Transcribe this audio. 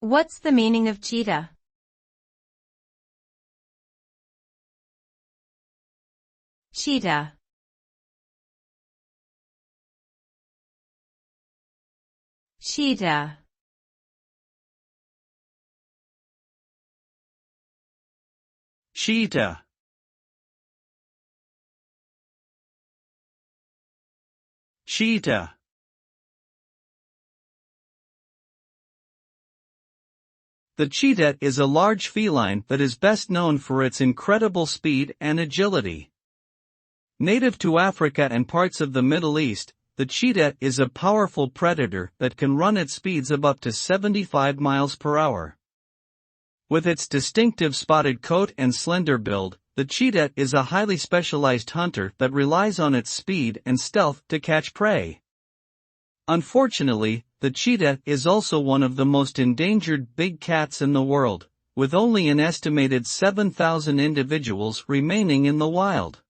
What's the meaning of cheetah? Cheetah. Cheetah. Cheetah. Cheetah. The cheetah is a large feline that is best known for its incredible speed and agility. Native to Africa and parts of the Middle East, the cheetah is a powerful predator that can run at speeds of up to 75 miles per hour. With its distinctive spotted coat and slender build, the cheetah is a highly specialized hunter that relies on its speed and stealth to catch prey. Unfortunately, the cheetah is also one of the most endangered big cats in the world, with only an estimated 7,000 individuals remaining in the wild.